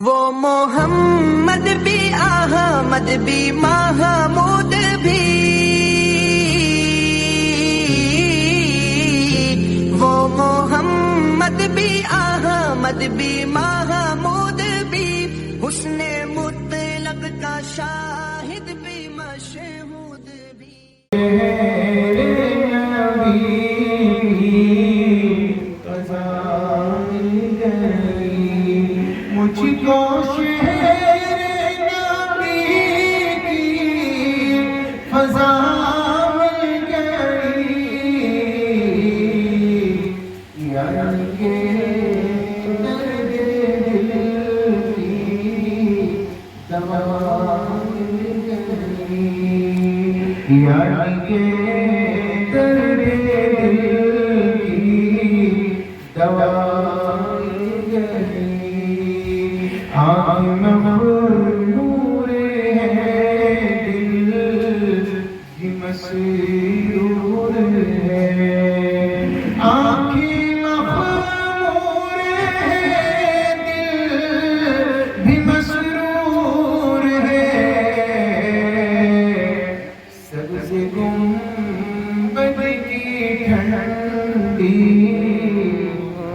وہ محمد بھی احمد بھی محمود بھی، وہ محمد بھی احمد بھی محمود بھی، حسن مطلق کا شاہد بھی مشہود بھی۔ مجھ کو شہر نبی کی فضا مل گئی، یار کے درد دل کی دوا مل گئی، یار کے درد دل کی دوا مل گئی۔ آنکھ مغرور ہے دل بھی مسرور ہے، آنکھ مغرور ہے دل بھی مسرور ہے، سبز گنبد کی ٹھنڈی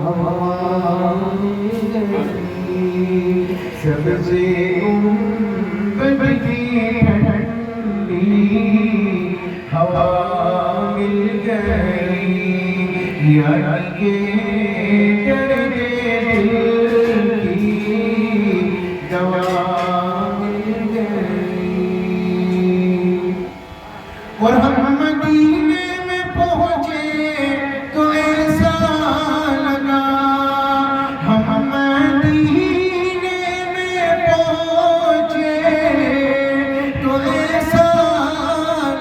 ہوا سبز گنبد کی ٹھنڈی ہوا مل گئی، یار کے درد دل کی دوا مل گئی۔ اور ہم مدینے میں پہنچے تو ایسا لگا، ہم مدینے پہنچے تو ایسا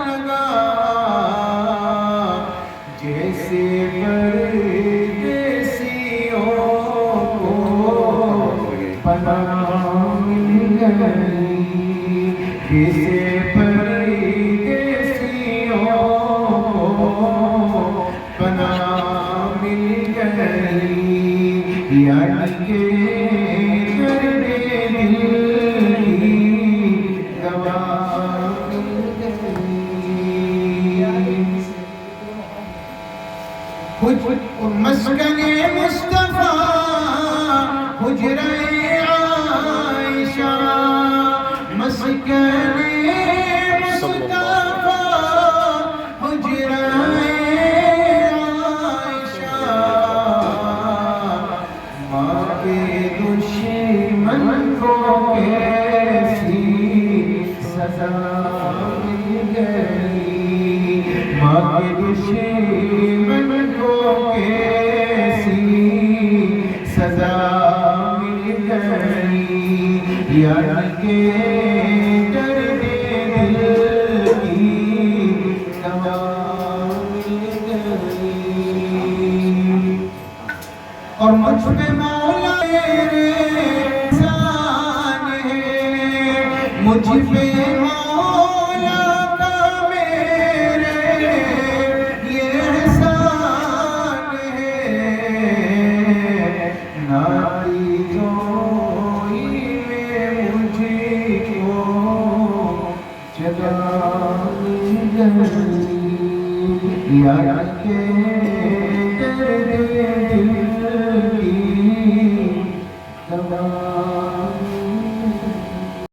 لگا جیسے پردیسیوں کو پناہ مل گئی، جیسے پردیسیوں کو پناہ مل گئی، یار کے مسکن مصطفیٰ حجرہ عائشہ، مسکن مصطفیٰ حجرہ عائشہ، ماں کے دشمن کو کیسی سزا مل گئی، ماں کے دشمن کو کیسی سزا مل گئی، یار کے درد دل کی دوا مل گئی۔ اور مجھ پہ مولا تیرے احسان ہے، مجھ پہ مولا کا میرے یہ احسان ہے، ناتی جوئی میں مجھ کو جگہ مل گئی، یار کے درد دل کی دوا